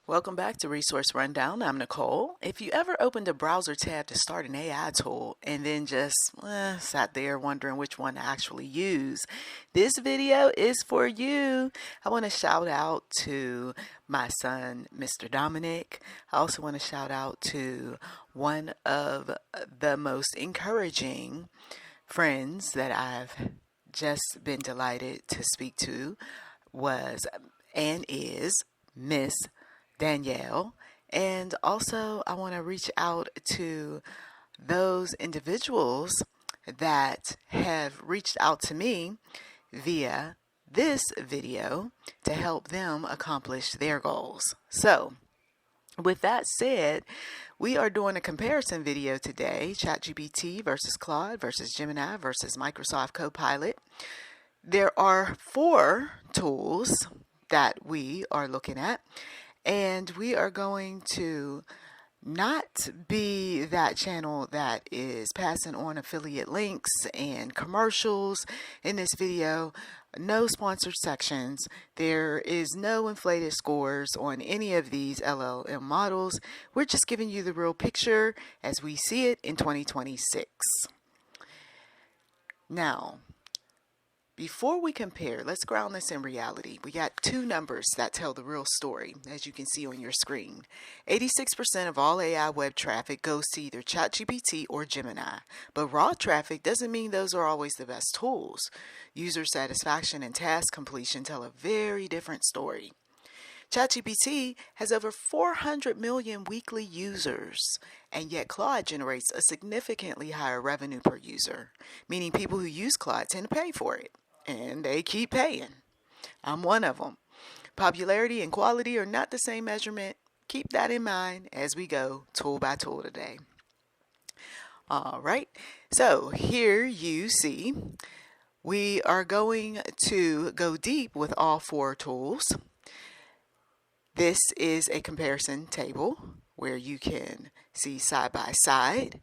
Welcome back to Resource Rundown. I'm Nicole. If you ever opened a browser tab to start an AI tool and then just sat there wondering which one to actually use, this video is for you. I want to shout out to my son, Mr. Dominic. I also want to shout out to one of the most encouraging friends that I've just been delighted to speak to was and is Miss Danielle. And also, I want to reach out to those individuals that have reached out to me via this video to help them accomplish their goals. So, with that said, we are doing a comparison video today, ChatGPT versus Claude versus Gemini versus Microsoft Copilot. There are 4 tools that we are looking at, and we are going to not be that channel that is passing on affiliate links and commercials in this video. No sponsored sections. There is no inflated scores on any of these LLM models. We're just giving you the real picture as we see it in 2026. Now, before we compare, let's ground this in reality. We got 2 numbers that tell the real story, as you can see on your screen. 86% of all AI web traffic goes to either ChatGPT or Gemini. But raw traffic doesn't mean those are always the best tools. User satisfaction and task completion tell a very different story. ChatGPT has over 400 million weekly users, and yet Claude generates a significantly higher revenue per user, meaning people who use Claude tend to pay for it. And they keep paying. I'm one of them. Popularity and quality are not the same measurement. Keep that in mind as we go tool by tool today. All right. So here you see we are going to go deep with all 4 tools. This is a comparison table where you can see side by side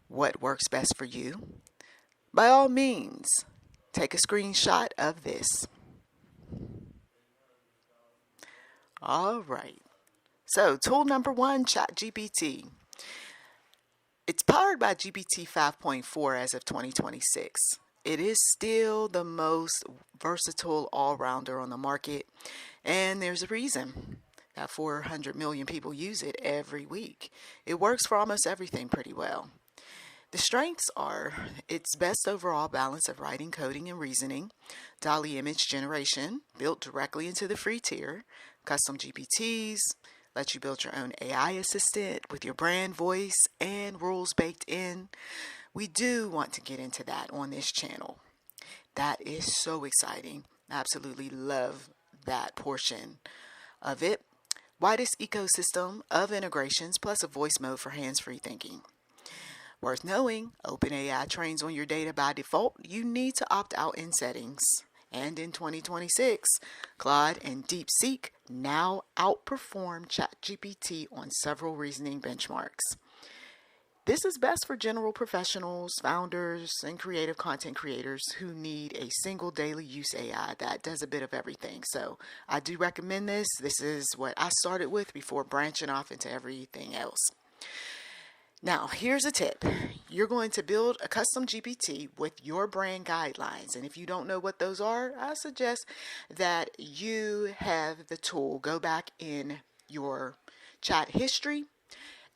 what works best for you. By all means, take a screenshot of this. All right. So, tool number 1, ChatGPT. It's powered by GPT 5.4 as of 2026. It is still the most versatile all-rounder on the market, and there's a reason that 400 million people use it every week. It works for almost everything pretty well. The strengths are its best overall balance of writing, coding, and reasoning, DALL-E image generation built directly into the free tier, custom GPTs, let you build your own AI assistant with your brand voice and rules baked in. We do want to get into that on this channel. That is so exciting. I absolutely love that portion of it. Widest ecosystem of integrations plus a voice mode for hands-free thinking. Worth knowing, OpenAI trains on your data by default. You need to opt out in settings. And in 2026, Claude and DeepSeek now outperform ChatGPT on several reasoning benchmarks. This is best for general professionals, founders, and creative content creators who need a single daily use AI that does a bit of everything. So I do recommend this. This is what I started with before branching off into everything else. Now, here's a tip. You're going to build a custom GPT with your brand guidelines. And if you don't know what those are, I suggest that you have the tool go back in your chat history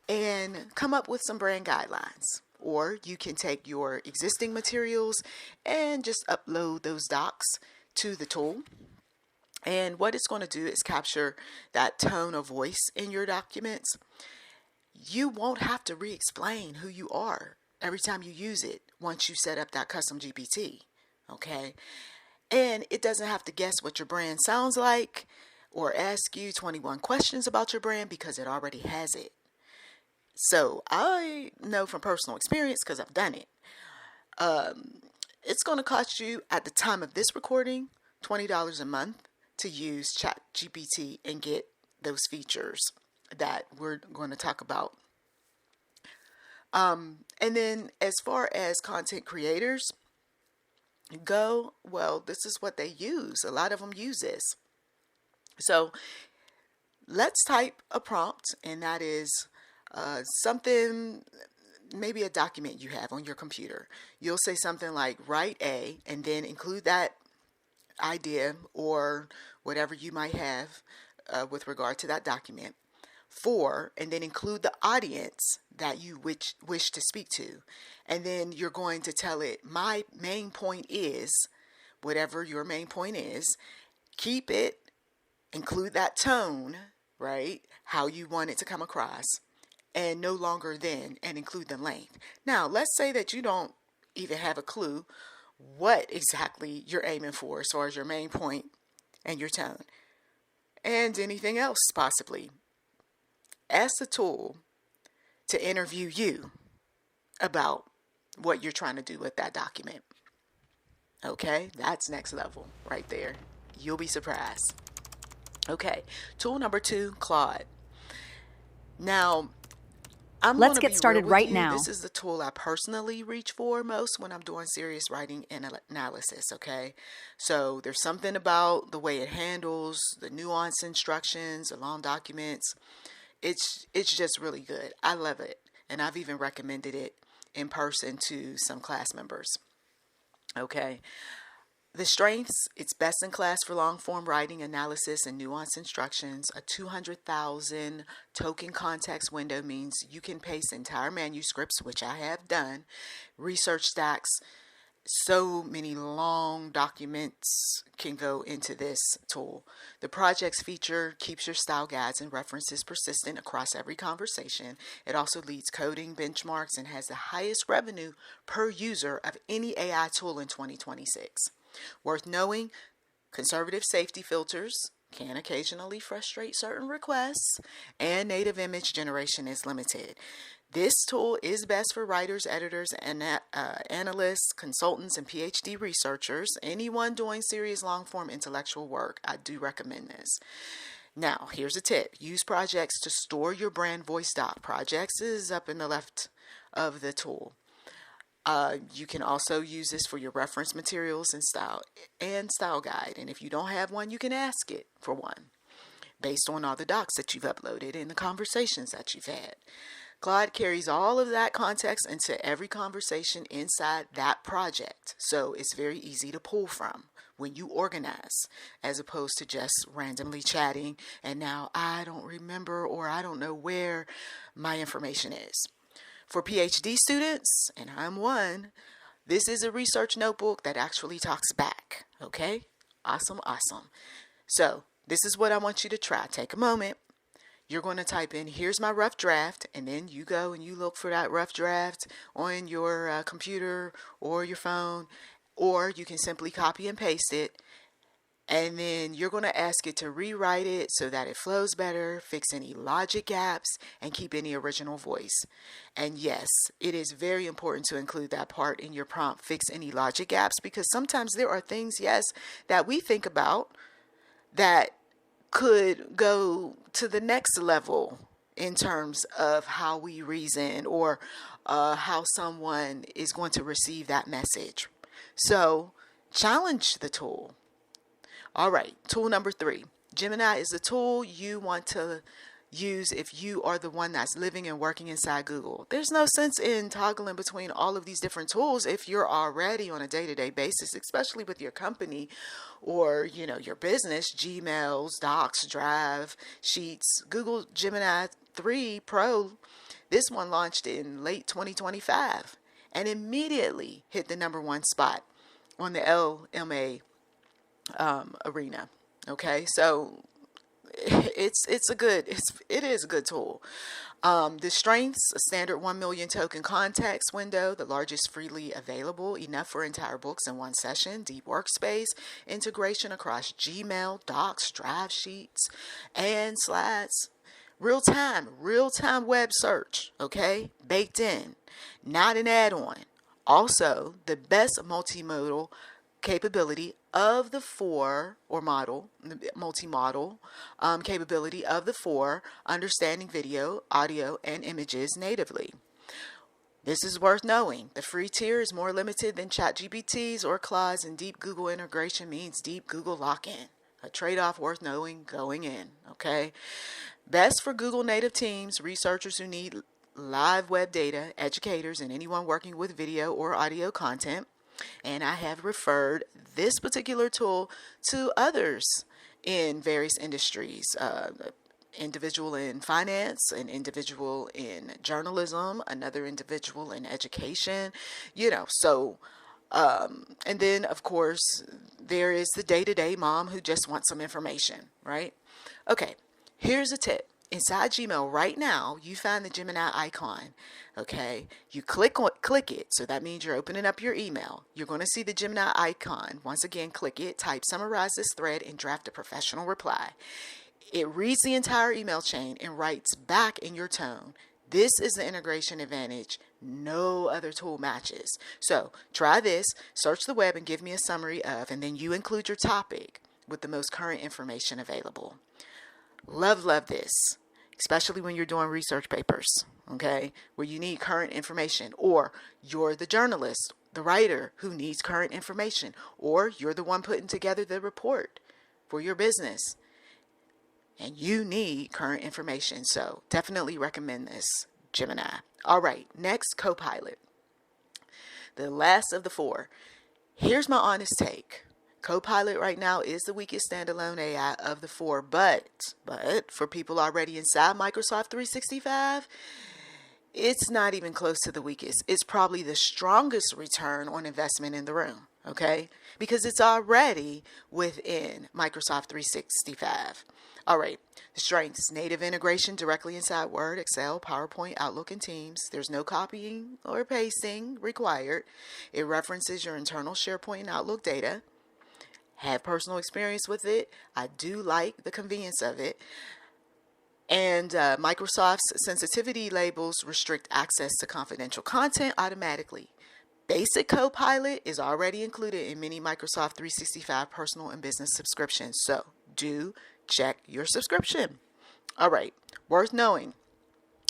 and come up with some brand guidelines. Or you can take your existing materials and just upload those docs to the tool. And what it's going to do is capture that tone of voice in your documents. You won't have to re-explain who you are every time you use it once you set up that custom GPT, okay? And it doesn't have to guess what your brand sounds like or ask you 21 questions about your brand because it already has it. So I know from personal experience because I've done it. It's going to cost you at the time of this recording $20 a month to use ChatGPT and get those features that we're going to talk about. And then as far as content creators go, well, this is what they use. A lot of them use this. So let's type a prompt, and that is something, maybe a document you have on your computer. You'll say something like write A, and then include that idea or whatever you might have with regard to that document. For, and then include the audience that you wish to speak to. And then you're going to tell it, my main point is, whatever your main point is, keep it, include that tone, right? How you want it to come across, and no longer than, and include the length. Now, let's say that you don't even have a clue what exactly you're aiming for as far as your main point and your tone, and anything else possibly. Ask the tool to interview you about what you're trying to do with that document. Okay, that's next level right there. You'll be surprised. Okay, tool number 2, Claude. Now, Let's get started right now. This is the tool I personally reach for most when I'm doing serious writing and analysis, okay? So there's something about the way it handles the nuanced instructions, the long documents. It's just really good. I love it. And I've even recommended it in person to some class members. Okay. The strengths: it's best in class for long form writing, analysis, and nuanced instructions. A 200,000 token context window means you can paste entire manuscripts, which I have done, research stacks. So many long documents can go into this tool. The projects feature keeps your style guides and references persistent across every conversation. It also leads coding benchmarks and has the highest revenue per user of any AI tool in 2026. Worth knowing: conservative safety filters can occasionally frustrate certain requests, and native image generation is limited. This tool is best for writers, editors, and analysts, consultants, and PhD researchers. Anyone doing serious long-form intellectual work, I do recommend this. Now, here's a tip. Use projects to store your brand voice doc. Projects is up in the left of the tool. You can also use this for your reference materials and style guide. And if you don't have one, you can ask it for one based on all the docs that you've uploaded and the conversations that you've had. Claude carries all of that context into every conversation inside that project, so it's very easy to pull from when you organize, as opposed to just randomly chatting and now I don't remember or I don't know where my information is. For PhD students, and I'm one, this is a research notebook that actually talks back. Okay? Awesome, awesome. So this is what I want you to try. Take a moment. You're going to type in, here's my rough draft, and then you go and you look for that rough draft on your computer or your phone, or you can simply copy and paste it. And then you're going to ask it to rewrite it so that it flows better, fix any logic gaps, and keep any original voice. And yes, it is very important to include that part in your prompt, fix any logic gaps, because sometimes there are things, yes, that we think about that could go to the next level in terms of how we reason or how someone is going to receive that message. So challenge the tool. All right, tool number 3. Gemini is the tool you want to use if you are the one that's living and working inside Google. There's no sense in toggling between all of these different tools if you're already on a day-to-day basis, especially with your company or, your business, Gmails, Docs, Drive, Sheets. Google Gemini 3 Pro, this one launched in late 2025 and immediately hit the #1 spot on the LMA arena. Okay, so it is a good tool. The strengths: a standard 1 million token context window, the largest freely available, enough for entire books in one session, deep workspace, integration across Gmail, Docs, Drive, Sheets, and Slides, real-time web search, okay, baked in, not an add-on. Also, the best multimodal capability of the 4, or model, multimodal capability of the 4, understanding video, audio, and images natively. This is worth knowing. The free tier is more limited than ChatGPT's or Claude's, and deep Google integration means deep Google lock-in. A trade-off worth knowing going in, okay? Best for Google native teams, researchers who need live web data, educators, and anyone working with video or audio content. And I have referred this particular tool to others in various industries. Individual in finance, an individual in journalism, another individual in education, and then of course there is the day-to-day mom who just wants some information, right? Okay, here's a tip. Inside Gmail right now, you find the Gemini icon. Okay, you click it. So that means you're opening up your email. You're going to see the Gemini icon. Once again, click it, type summarize this thread, and draft a professional reply. It reads the entire email chain and writes back in your tone. This is the integration advantage no other tool matches. So try this, search the web and give me a summary of, and then you include your topic with the most current information available. Love this, especially when you're doing research papers, okay, where you need current information, or you're the journalist, the writer who needs current information, or you're the one putting together the report for your business and you need current information. So definitely recommend this, Gemini. All right, next, Copilot. The last of the four. Here's my honest take. Copilot right now is the weakest standalone AI of the four, but for people already inside Microsoft 365, it's not even close to the weakest. It's probably the strongest return on investment in the room, okay? Because it's already within Microsoft 365. All right, the strengths: native integration directly inside Word, Excel, PowerPoint, Outlook, and Teams. There's no copying or pasting required. It references your internal SharePoint and Outlook data. Have personal experience with it. I do like the convenience of it. And Microsoft's sensitivity labels restrict access to confidential content automatically. Basic Copilot is already included in many Microsoft 365 personal and business subscriptions, so do check your subscription. All right, worth knowing.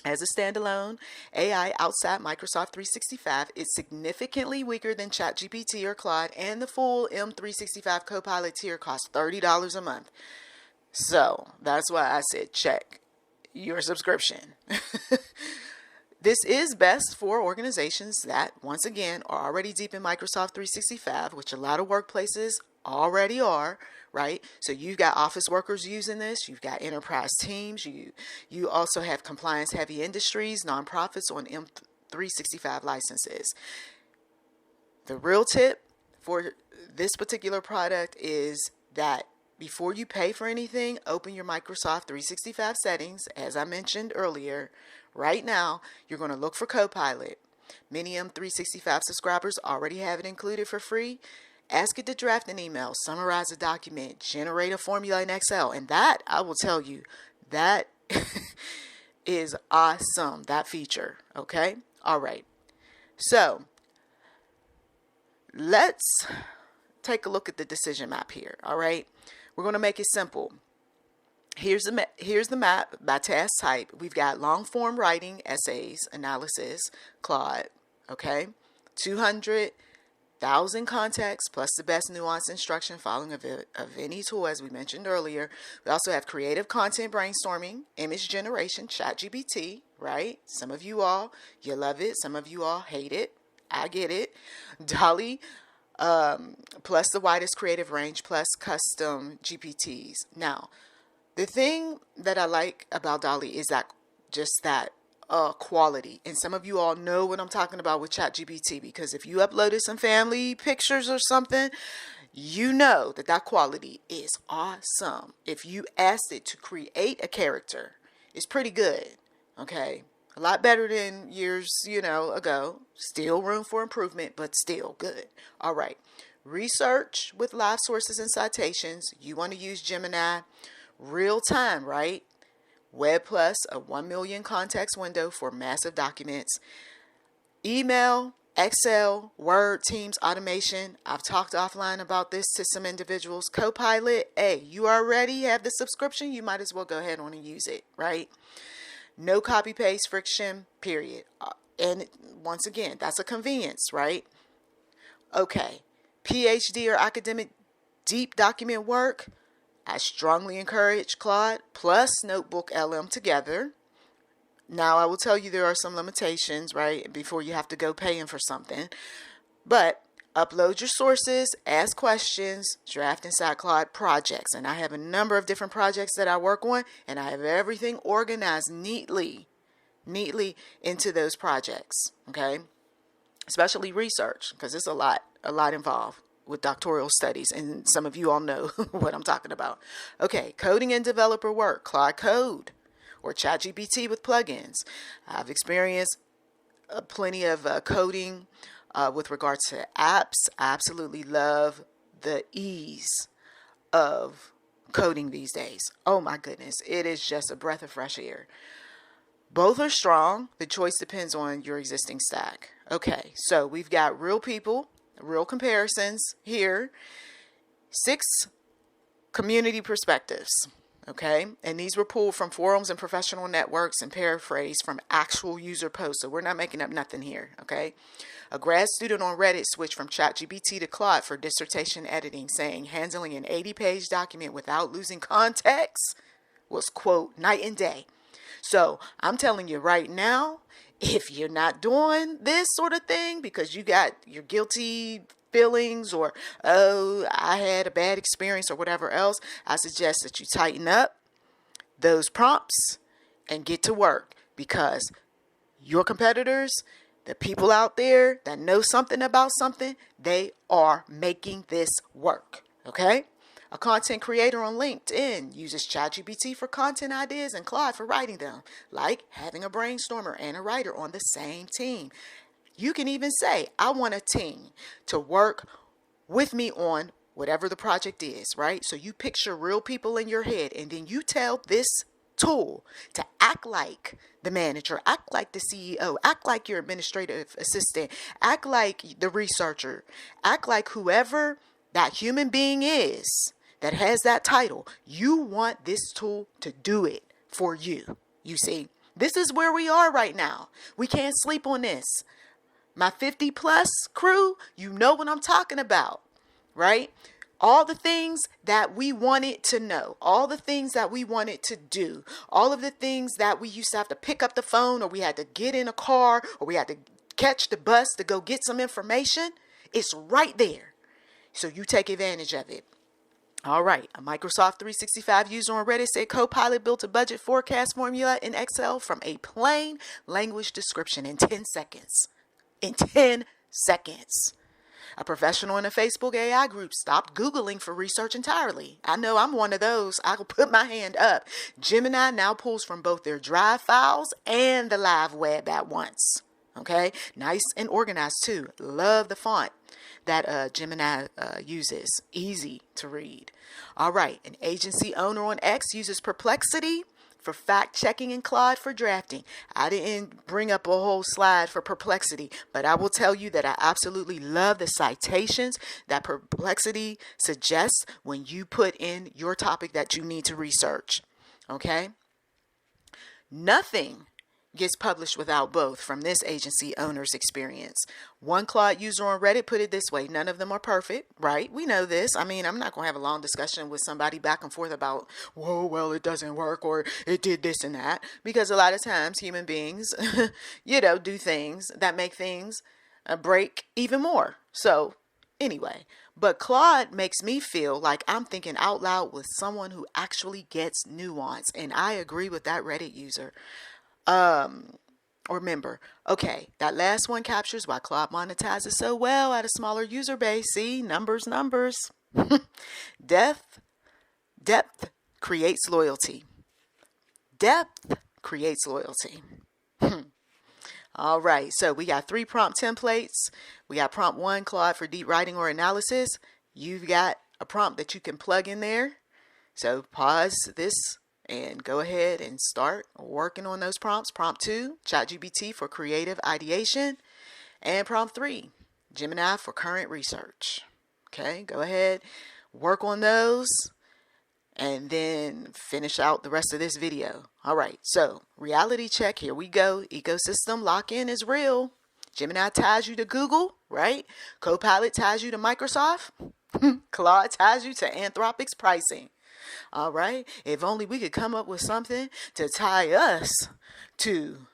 As a standalone AI outside Microsoft 365, it's significantly weaker than ChatGPT or Claude, and the full M365 Copilot tier costs $30 a month. So that's why I said check your subscription. This is best for organizations that, once again, are already deep in Microsoft 365, which a lot of workplaces already are, right? So you've got office workers using this, you've got enterprise teams, you also have compliance-heavy industries, nonprofits on M365 licenses. The real tip for this particular product is that before you pay for anything, open your Microsoft 365 settings. As I mentioned earlier, right now, you're going to look for Copilot. Many M365 subscribers already have it included for free. Ask it to draft an email, summarize a document, generate a formula in Excel. And that, I will tell you, that is awesome, that feature. Okay? All right. So, let's take a look at the decision map here. All right? We're going to make it simple. Here's the map by task type. We've got long form writing, essays, analysis, Claude, okay? 200,000 contexts plus the best nuanced instruction following of any tool, as we mentioned earlier. We also have creative content brainstorming, image generation, ChatGPT, right? Some of you all, you love it. Some of you all hate it. I get it. Dolly, plus the widest creative range, plus custom GPTs. Now, the thing that I like about Dolly is that quality. And some of you all know what I'm talking about with ChatGPT, because if you uploaded some family pictures or something, you know that quality is awesome. If you asked it to create a character, it's pretty good, okay? A lot better than years, ago. Still room for improvement, but still good. All right. Research with live sources and citations. You want to use Gemini. Real time, right? Web Plus, a 1 million context window for massive documents. Email, Excel, Word, Teams, automation. I've talked offline about this to some individuals. Copilot, hey, you already have the subscription. You might as well go ahead on and use it, right? No copy paste friction, period. And once again, that's a convenience, right? Okay. PhD or academic deep document work. I strongly encourage Claude plus Notebook LM together. Now, I will tell you there are some limitations, right, before you have to go paying for something. But upload your sources, ask questions, draft inside Claude projects. And I have a number of different projects that I work on, and I have everything organized neatly into those projects, okay? Especially research, because it's a lot involved with doctoral studies, and some of you all know what I'm talking about. Okay, coding and developer work, Claude Code, or ChatGPT with plugins. I've experienced plenty of coding with regards to apps. I absolutely love the ease of coding these days. Oh my goodness, it is just a breath of fresh air. Both are strong. The choice depends on your existing stack. Okay, so we've got real people, real comparisons here. 6 community perspectives. Okay, and these were pulled from forums and professional networks and paraphrased from actual user posts. So we're not making up nothing here. Okay, a grad student on Reddit switched from ChatGPT to Claude for dissertation editing, saying handling an 80-page document without losing context was, quote, night and day. So I'm telling you right now, if you're not doing this sort of thing because you got your guilty feelings or, oh, I had a bad experience or whatever else, I suggest that you tighten up those prompts and get to work, because your competitors, the people out there that know something about something, they are making this work. Okay? A content creator on LinkedIn uses ChatGPT for content ideas and Claude for writing them, like having a brainstormer and a writer on the same team. You can even say, I want a team to work with me on whatever the project is, right? So you picture real people in your head, and then you tell this tool to act like the manager, act like the CEO, act like your administrative assistant, act like the researcher, act like whoever that human being is that has that title. You want this tool to do it for you. You see, this is where we are right now. We can't sleep on this. My 50 plus crew, you know what I'm talking about, right? All the things that we wanted to know, all the things that we wanted to do, all of the things that we used to have to pick up the phone, or we had to get in a car, or we had to catch the bus to go get some information, it's right there. So you take advantage of it. All right, a Microsoft 365 user on Reddit said Copilot built a budget forecast formula in Excel from a plain language description in 10 seconds. In 10 seconds. A professional in a Facebook AI group stopped Googling for research entirely. I know I'm one of those. I will put my hand up. Gemini now pulls from both their Drive files and the live web at once. Okay, nice and organized too. Love the font that Gemini uses. Easy to read. All right, an agency owner on X uses Perplexity for fact-checking and Claude for drafting. I didn't bring up a whole slide for Perplexity, but I will tell you that I absolutely love the citations that Perplexity suggests when you put in your topic that you need to research. Okay? Nothing gets published without both from this agency owner's experience. One Claude user on Reddit put it this way: none of them are perfect, right? We know this. I mean, I'm not going to have a long discussion with somebody back and forth about, whoa, well, it doesn't work, or it did this and that, because a lot of times human beings, do things that make things break even more. So anyway, but Claude makes me feel like I'm thinking out loud with someone who actually gets nuance, and I agree with that Reddit user. Or member. Okay, that last one captures why Claude monetizes so well at a smaller user base. See, numbers. Depth creates loyalty. Depth creates loyalty. All right, so we got 3 prompt templates. We got prompt 1, Claude for deep writing or analysis. You've got a prompt that you can plug in there. So pause this and go ahead and start working on those prompts. Prompt 2, ChatGPT for creative ideation. And prompt 3, Gemini for current research. Okay, go ahead, work on those, and then finish out the rest of this video. All right, so reality check, here we go. Ecosystem lock-in is real. Gemini ties you to Google, right? Copilot ties you to Microsoft. Claude ties you to Anthropic's pricing. All right. If only we could come up with something to tie us to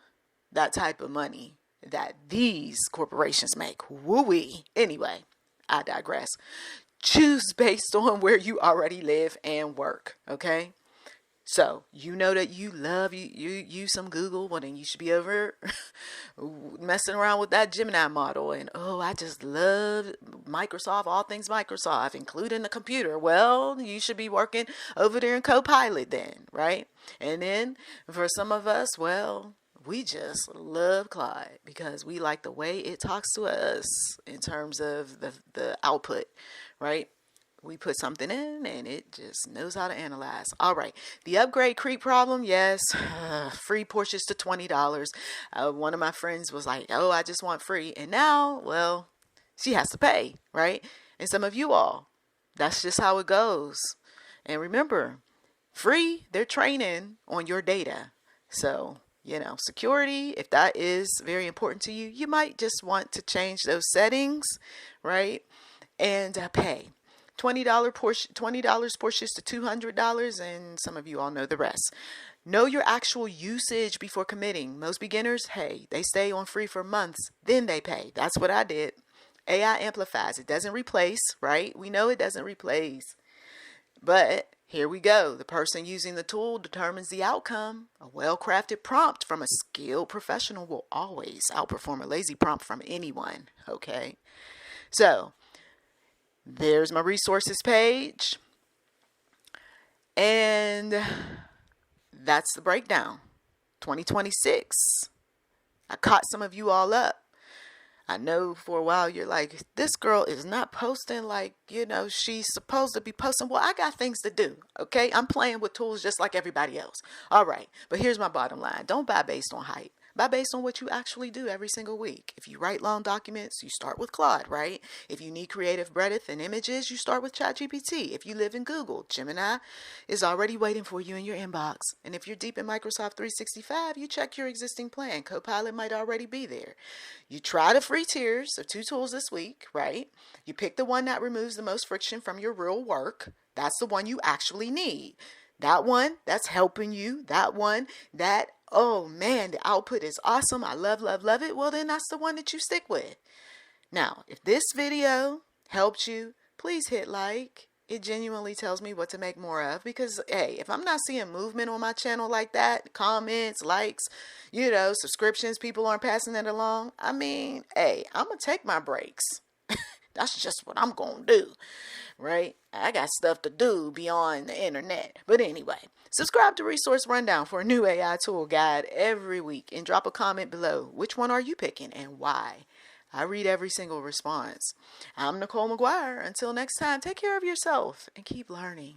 that type of money that these corporations make. Woo-wee. Anyway, I digress. Choose based on where you already live and work. Okay. So you know that you love you use some Google. Well, then you should be over messing around with that Gemini model. And oh, I just love Microsoft, all things Microsoft, including the computer. Well, you should be working over there in Copilot then, right? And then for some of us, well, we just love Claude because we like the way it talks to us in terms of the output, right? We put something in and it just knows how to analyze. All right. The upgrade creep problem. Yes. Free Porsches to $20. One of my friends was like, oh, I just want free. And now, well, she has to pay, right? And some of you all, that's just how it goes. And remember, free, they're training on your data. So, security, if that is very important to you, you might just want to change those settings, right? And pay. $20 Porsches to $200, and some of you all know the rest. Know your actual usage before committing. Most beginners, hey, they stay on free for months, then they pay. That's what I did. AI amplifies. It doesn't replace, right? We know it doesn't replace. But here we go. The person using the tool determines the outcome. A well-crafted prompt from a skilled professional will always outperform a lazy prompt from anyone, okay? So, there's my resources page. And that's the breakdown. 2026. I caught some of you all up. I know for a while you're like, this girl is not posting like, she's supposed to be posting. Well, I got things to do, okay? I'm playing with tools just like everybody else. All right, but here's my bottom line. Don't buy based on hype. Buy based on what you actually do every single week. If you write long documents, you start with Claude, right? If you need creative breadth and images, you start with ChatGPT. If you live in Google, Gemini is already waiting for you in your inbox. And if you're deep in Microsoft 365, you check your existing plan. Copilot might already be there. You try the free tiers of 2 tools this week, right? You pick the one that removes the most friction from your real work. That's the one you actually need. That one that's helping you. That one that, oh man, the output is awesome. I love, love, love it. Well, then that's the one that you stick with. Now, if this video helped you, please hit like. It genuinely tells me what to make more of because, hey, if I'm not seeing movement on my channel like that, comments, likes, subscriptions, people aren't passing it along, hey, I'm going to take my breaks. That's just what I'm going to do, right? I got stuff to do beyond the internet. But anyway, subscribe to Resource Rundown for a new AI tool guide every week and drop a comment below. Which one are you picking and why? I read every single response. I'm Nicole McGuire. Until next time, take care of yourself and keep learning.